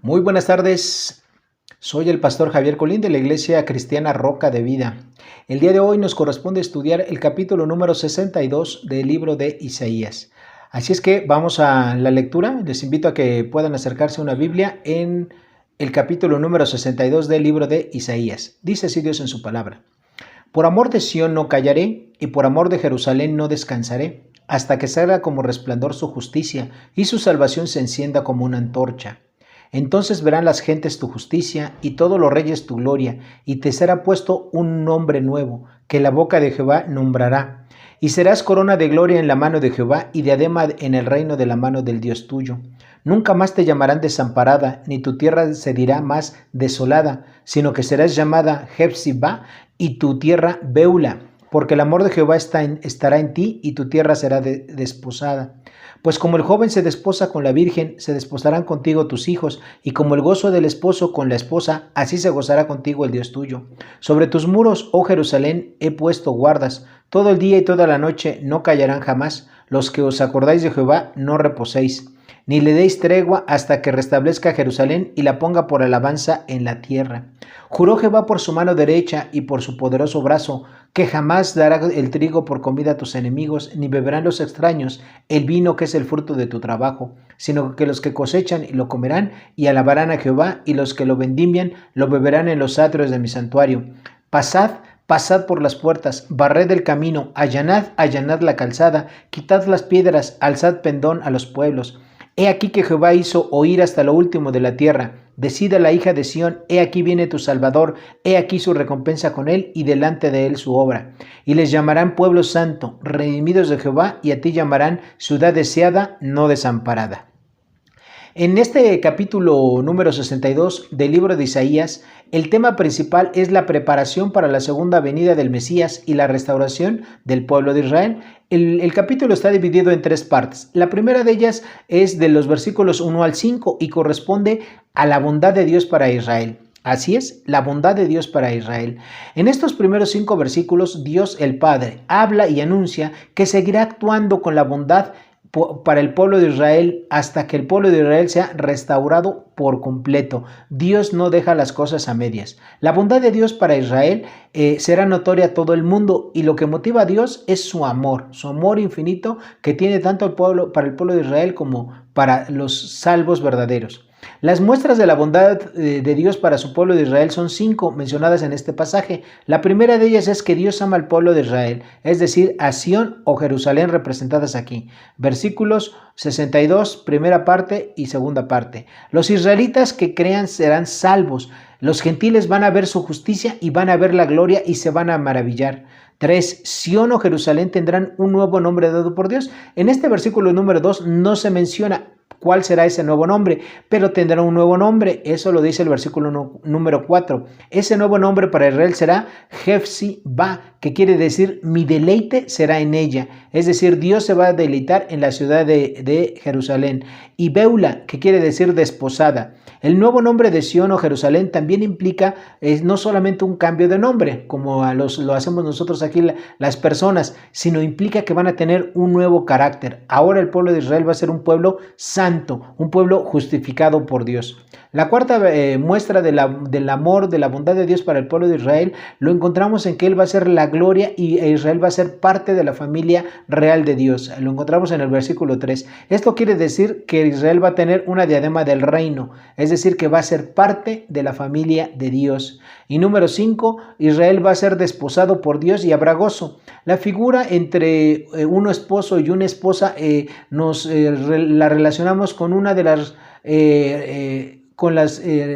Muy buenas tardes, soy el pastor Javier Colín de la Iglesia Cristiana Roca de Vida. El día de hoy nos corresponde estudiar el capítulo número 62 del libro de Isaías. Así es que vamos a la lectura. Les invito a que puedan acercarse a una Biblia en el capítulo número 62 del libro de Isaías. Dice así Dios en su palabra: Por amor de Sión no callaré, y por amor de Jerusalén no descansaré, hasta que salga como resplandor su justicia, y su salvación se encienda como una antorcha. Entonces verán las gentes tu justicia, y todos los reyes tu gloria, y te será puesto un nombre nuevo, que la boca de Jehová nombrará. Y serás corona de gloria en la mano de Jehová, y diadema en el reino de la mano del Dios tuyo. Nunca más te llamarán desamparada, ni tu tierra se dirá más desolada, sino que serás llamada Jefsibá, y tu tierra Beula, porque el amor de Jehová estará en ti, y tu tierra será desposada. Pues como el joven se desposa con la virgen, se desposarán contigo tus hijos, y como el gozo del esposo con la esposa, así se gozará contigo el Dios tuyo. Sobre tus muros, oh Jerusalén, he puesto guardas, todo el día y toda la noche no callarán jamás. Los que os acordáis de Jehová, no reposéis, ni le deis tregua hasta que restablezca Jerusalén y la ponga por alabanza en la tierra. Juró Jehová por su mano derecha y por su poderoso brazo, que jamás dará el trigo por comida a tus enemigos, ni beberán los extraños el vino que es el fruto de tu trabajo, sino que los que cosechan lo comerán y alabarán a Jehová, y los que lo vendimian lo beberán en los atrios de mi santuario. Pasad por las puertas, barred el camino, allanad la calzada, quitad las piedras, alzad pendón a los pueblos. He aquí que Jehová hizo oír hasta lo último de la tierra. Decida la hija de Sión: he aquí viene tu Salvador, he aquí su recompensa con él, y delante de él su obra. Y les llamarán pueblo santo, redimidos de Jehová, y a ti llamarán ciudad deseada, no desamparada. En este capítulo número 62 del libro de Isaías, el tema principal es la preparación para la segunda venida del Mesías y la restauración del pueblo de Israel. El capítulo está dividido en tres partes. La primera de ellas es de los versículos 1 al 5 y corresponde a la bondad de Dios para Israel. Así es, la bondad de Dios para Israel. En estos primeros 5 versículos, Dios el Padre habla y anuncia que seguirá actuando con la bondad para el pueblo de Israel hasta que el pueblo de Israel sea restaurado por completo. Dios no deja las cosas a medias. La bondad de Dios para Israel será notoria a todo el mundo, y lo que motiva a Dios es su amor infinito que tiene tanto para el pueblo de Israel como para los salvos verdaderos. Las muestras de la bondad de Dios para su pueblo de Israel son 5 mencionadas en este pasaje. La primera de ellas es que Dios ama al pueblo de Israel, es decir, a Sión o Jerusalén representadas aquí. Versículos 62, primera parte y segunda parte. Los israelitas que crean serán salvos. Los gentiles van a ver su justicia y van a ver la gloria y se van a maravillar. 3. Sión o Jerusalén tendrán un nuevo nombre dado por Dios. En este versículo número 2 no se menciona cuál será ese nuevo nombre, pero tendrá un nuevo nombre. Eso lo dice el versículo número 4. Ese nuevo nombre para Israel será Jefsibá, que quiere decir mi deleite será en ella. Es decir, Dios se va a deleitar en la ciudad de Jerusalén. Y Beula, que quiere decir desposada. El nuevo nombre de Sión o Jerusalén también implica no solamente un cambio de nombre, como lo hacemos nosotros aquí las personas, sino implica que van a tener un nuevo carácter. Ahora el pueblo de Israel va a ser un pueblo santo, un pueblo justificado por Dios. La cuarta muestra del amor, de la bondad de Dios para el pueblo de Israel, lo encontramos en que Él va a ser la gloria y Israel va a ser parte de la familia real de Dios. Lo encontramos en el versículo 3. Esto quiere decir que Israel va a tener una diadema del reino, es decir, que va a ser parte de la familia de Dios. Y número 5, Israel va a ser desposado por Dios y habrá gozo. La figura entre un esposo y una esposa la relacionamos con una de las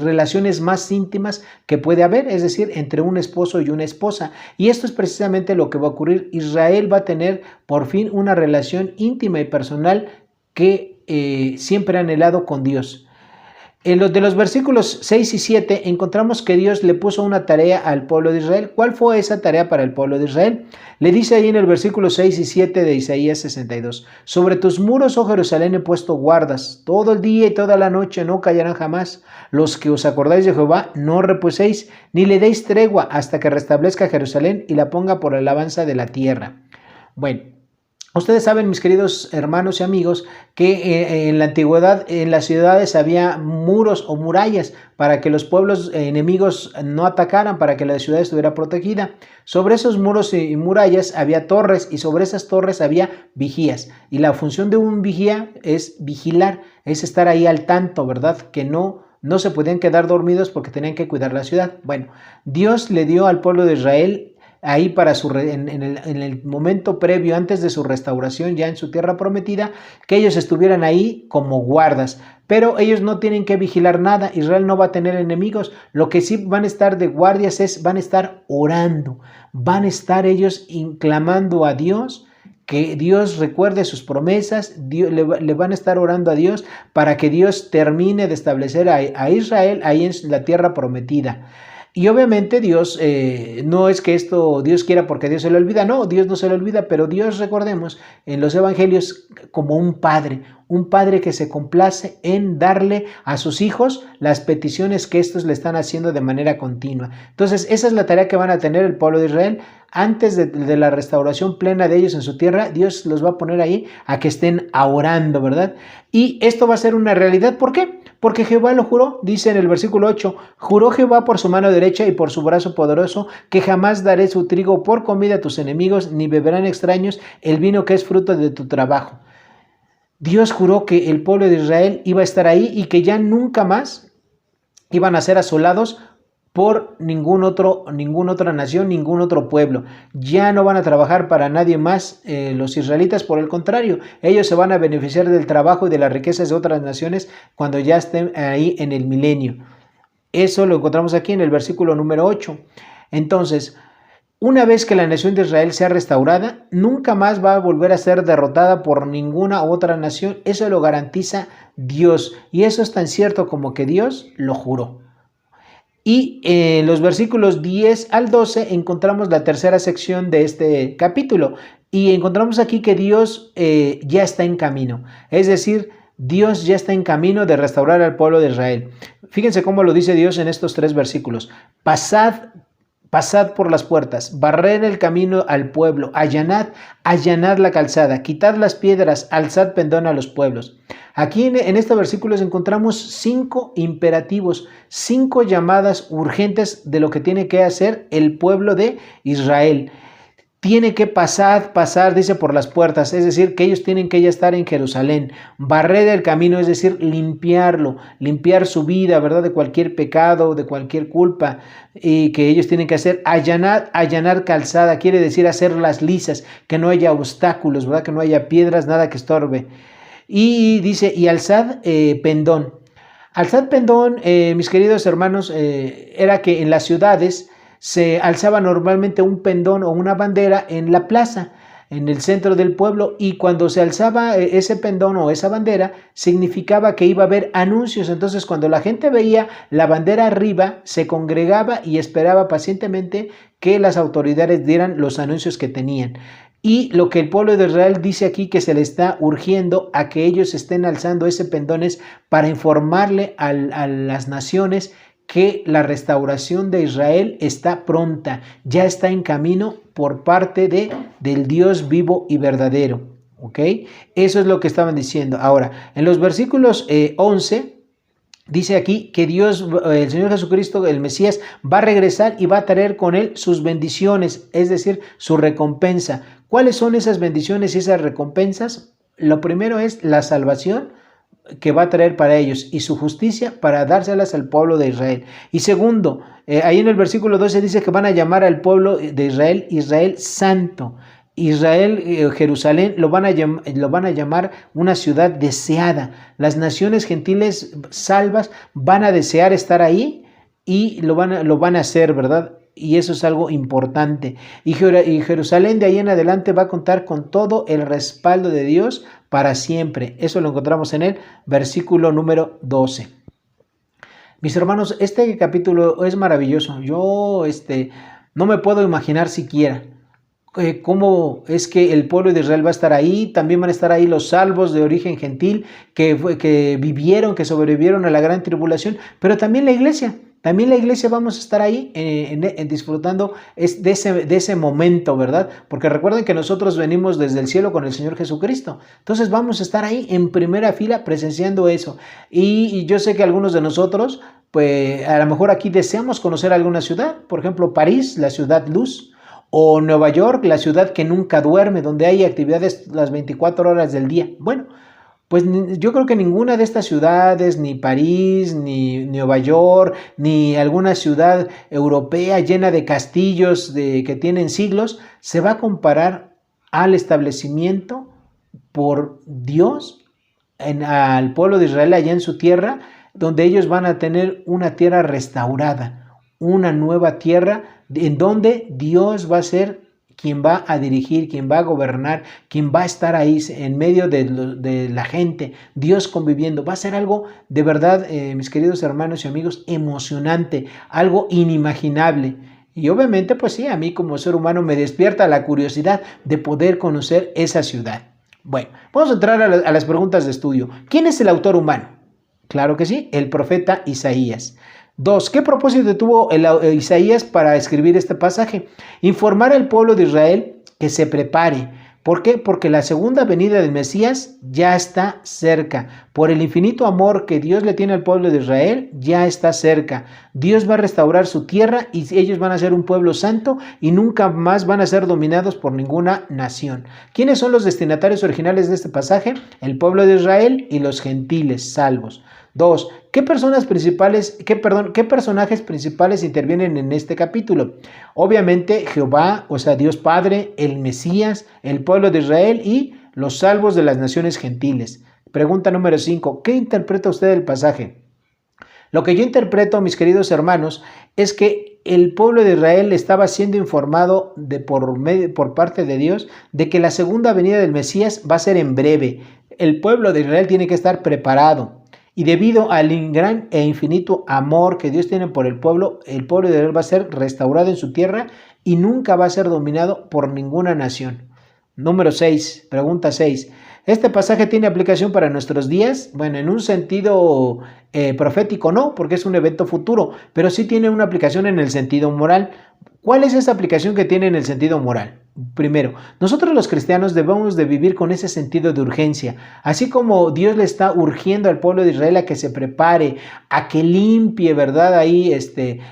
relaciones más íntimas que puede haber, es decir, entre un esposo y una esposa. Y esto es precisamente lo que va a ocurrir. Israel va a tener por fin una relación íntima y personal que siempre ha anhelado con Dios. En los versículos 6 y 7 encontramos que Dios le puso una tarea al pueblo de Israel. ¿Cuál fue esa tarea para el pueblo de Israel? Le dice ahí en el versículo 6 y 7 de Isaías 62. Sobre tus muros, oh Jerusalén, he puesto guardas. Todo el día y toda la noche no callarán jamás. Los que os acordáis de Jehová, no reposéis, ni le deis tregua hasta que restablezca Jerusalén y la ponga por alabanza de la tierra. Bueno, Ustedes saben, mis queridos hermanos y amigos, que en la antigüedad en las ciudades había muros o murallas para que los pueblos enemigos no atacaran, para que la ciudad estuviera protegida. Sobre esos muros y murallas había torres y sobre esas torres había vigías. Y la función de un vigía es vigilar, es estar ahí al tanto, ¿verdad? Que no se podían quedar dormidos porque tenían que cuidar la ciudad. Bueno, Dios le dio al pueblo de Israel ahí para en el momento previo, antes de su restauración ya en su tierra prometida, que ellos estuvieran ahí como guardas. Pero ellos no tienen que vigilar nada, Israel no va a tener enemigos, lo que sí van a estar de guardias van a estar orando, van a estar ellos clamando a Dios, que Dios recuerde sus promesas, le van a estar orando a Dios para que Dios termine de establecer a Israel ahí en la tierra prometida. Y obviamente Dios, no es que esto Dios quiera porque Dios se le olvida, no, Dios no se le olvida, pero Dios, recordemos, en los evangelios como un padre que se complace en darle a sus hijos las peticiones que estos le están haciendo de manera continua. Entonces, esa es la tarea que van a tener el pueblo de Israel. Antes de la restauración plena de ellos en su tierra, Dios los va a poner ahí a que estén orando, ¿verdad? Y esto va a ser una realidad. ¿Por qué? Porque Jehová lo juró, dice en el versículo 8, juró Jehová por su mano derecha y por su brazo poderoso, que jamás daré su trigo por comida a tus enemigos, ni beberán extraños el vino que es fruto de tu trabajo. Dios juró que el pueblo de Israel iba a estar ahí y que ya nunca más iban a ser asolados por ninguna otra nación, ningún otro pueblo. Ya no van a trabajar para nadie más los israelitas, por el contrario, ellos se van a beneficiar del trabajo y de las riquezas de otras naciones cuando ya estén ahí en el milenio. Eso lo encontramos aquí en el versículo número 8. Entonces, una vez que la nación de Israel sea restaurada, nunca más va a volver a ser derrotada por ninguna otra nación. Eso lo garantiza Dios. Y eso es tan cierto como que Dios lo juró. Y en los versículos 10 al 12 encontramos la tercera sección de este capítulo. Y encontramos aquí que Dios ya está en camino. Es decir, Dios ya está en camino de restaurar al pueblo de Israel. Fíjense cómo lo dice Dios en estos 3 versículos. Pasad por las puertas, barred el camino al pueblo, allanad la calzada, quitad las piedras, alzad pendón a los pueblos. Aquí en este versículo encontramos 5 imperativos, 5 llamadas urgentes de lo que tiene que hacer el pueblo de Israel. Tiene que pasar, dice, por las puertas, es decir, que ellos tienen que ya estar en Jerusalén, barrer el camino, es decir, limpiar su vida, ¿verdad?, de cualquier pecado, de cualquier culpa, y que ellos tienen que hacer, allanar calzada, quiere decir hacerlas lisas, que no haya obstáculos, ¿verdad?, que no haya piedras, nada que estorbe. Y dice, y alzad pendón. Alzad pendón, mis queridos hermanos, era que en las ciudades se alzaba normalmente un pendón o una bandera en la plaza, en el centro del pueblo, y cuando se alzaba ese pendón o esa bandera, significaba que iba a haber anuncios. Entonces, cuando la gente veía la bandera arriba, se congregaba y esperaba pacientemente que las autoridades dieran los anuncios que tenían. Y lo que el pueblo de Israel dice aquí, que se le está urgiendo a que ellos estén alzando ese pendón, es para informarle a las naciones que la restauración de Israel está pronta, ya está en camino por parte del Dios vivo y verdadero. ¿Ok? Eso es lo que estaban diciendo. Ahora, en los versículos 11, dice aquí que Dios, el Señor Jesucristo, el Mesías, va a regresar y va a traer con él sus bendiciones, es decir, su recompensa. ¿Cuáles son esas bendiciones y esas recompensas? Lo primero es la salvación que va a traer para ellos y su justicia para dárselas al pueblo de Israel. Y segundo, ahí en el versículo 12 dice que van a llamar al pueblo de Israel, Israel santo. Israel, Jerusalén, lo van a llamar una ciudad deseada. Las naciones gentiles salvas van a desear estar ahí y lo van a hacer, ¿verdad? Y eso es algo importante. Y Jerusalén de ahí en adelante va a contar con todo el respaldo de Dios para siempre. Eso lo encontramos en el versículo número 12. Mis hermanos, este capítulo es maravilloso. Yo no me puedo imaginar siquiera cómo es que el pueblo de Israel va a estar ahí. También van a estar ahí los salvos de origen gentil que vivieron, que sobrevivieron a la gran tribulación, pero también la iglesia. También la iglesia vamos a estar ahí disfrutando de ese momento, ¿verdad? Porque recuerden que nosotros venimos desde el cielo con el Señor Jesucristo. Entonces vamos a estar ahí en primera fila presenciando eso. Y yo sé que algunos de nosotros, pues a lo mejor aquí deseamos conocer alguna ciudad. Por ejemplo, París, la ciudad luz. O Nueva York, la ciudad que nunca duerme, donde hay actividades las 24 horas del día. Bueno, pues yo creo que ninguna de estas ciudades, ni París, ni Nueva York, ni alguna ciudad europea llena de castillos que tienen siglos, se va a comparar al establecimiento por Dios al pueblo de Israel allá en su tierra, donde ellos van a tener una tierra restaurada, una nueva tierra en donde Dios va a ser quien va a dirigir, quien va a gobernar, quien va a estar ahí en medio de la gente, Dios conviviendo. Va a ser algo de verdad, mis queridos hermanos y amigos, emocionante, algo inimaginable. Y obviamente, pues sí, a mí como ser humano me despierta la curiosidad de poder conocer esa ciudad. Bueno, vamos a entrar a las preguntas de estudio. ¿Quién es el autor humano? Claro que sí, el profeta Isaías. 2. ¿Qué propósito tuvo Isaías para escribir este pasaje? Informar al pueblo de Israel que se prepare. ¿Por qué? Porque la segunda venida del Mesías ya está cerca. Por el infinito amor que Dios le tiene al pueblo de Israel, ya está cerca. Dios va a restaurar su tierra y ellos van a ser un pueblo santo y nunca más van a ser dominados por ninguna nación. ¿Quiénes son los destinatarios originales de este pasaje? El pueblo de Israel y los gentiles salvos. 2. ¿Qué personajes principales intervienen en este capítulo? Obviamente Jehová, o sea, Dios Padre, el Mesías, el pueblo de Israel y los salvos de las naciones gentiles. Pregunta número 5. ¿Qué interpreta usted del pasaje? Lo que yo interpreto, mis queridos hermanos, es que el pueblo de Israel estaba siendo informado por parte de Dios de que la segunda venida del Mesías va a ser en breve. El pueblo de Israel tiene que estar preparado. Y debido al gran e infinito amor que Dios tiene por el pueblo de Israel va a ser restaurado en su tierra y nunca va a ser dominado por ninguna nación. Número 6, pregunta 6. ¿Este pasaje tiene aplicación para nuestros días? Bueno, en un sentido profético no, porque es un evento futuro, pero sí tiene una aplicación en el sentido moral. ¿Cuál es esa aplicación que tiene en el sentido moral? Primero, nosotros los cristianos debemos de vivir con ese sentido de urgencia, así como Dios le está urgiendo al pueblo de Israel a que se prepare, a que limpie, ¿verdad? Ahí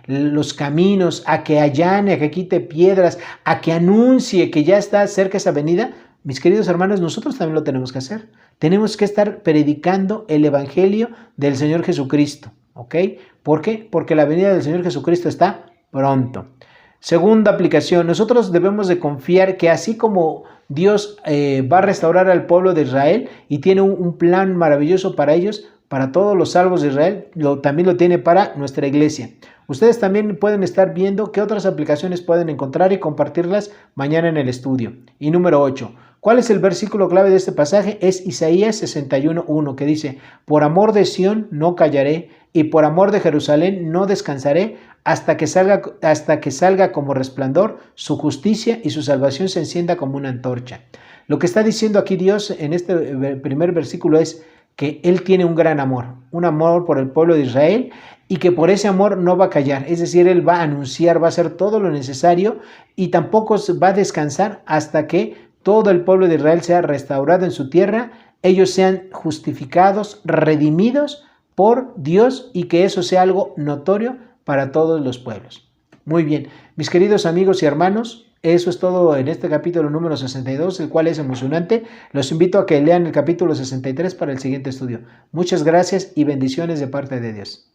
los caminos, a que allane, a que quite piedras, a que anuncie que ya está cerca esa venida. Mis queridos hermanos, nosotros también lo tenemos que hacer. Tenemos que estar predicando el evangelio del Señor Jesucristo, ¿ok? ¿Por qué? Porque la venida del Señor Jesucristo está pronto. Segunda aplicación, nosotros debemos de confiar que así como Dios va a restaurar al pueblo de Israel y tiene un plan maravilloso para ellos, para todos los salvos de Israel, también lo tiene para nuestra iglesia. Ustedes también pueden estar viendo qué otras aplicaciones pueden encontrar y compartirlas mañana en el estudio. Y número 8. ¿Cuál es el versículo clave de este pasaje? Es Isaías 61:1, que dice: por amor de Sión no callaré y por amor de Jerusalén no descansaré hasta que salga como resplandor su justicia y su salvación se encienda como una antorcha. Lo que está diciendo aquí Dios en este primer versículo es que Él tiene un gran amor, un amor por el pueblo de Israel y que por ese amor no va a callar, es decir, Él va a anunciar, va a hacer todo lo necesario y tampoco va a descansar hasta que todo el pueblo de Israel sea restaurado en su tierra, ellos sean justificados, redimidos por Dios y que eso sea algo notorio para todos los pueblos. Muy bien, mis queridos amigos y hermanos, eso es todo en este capítulo número 62, el cual es emocionante. Los invito a que lean el capítulo 63 para el siguiente estudio. Muchas gracias y bendiciones de parte de Dios.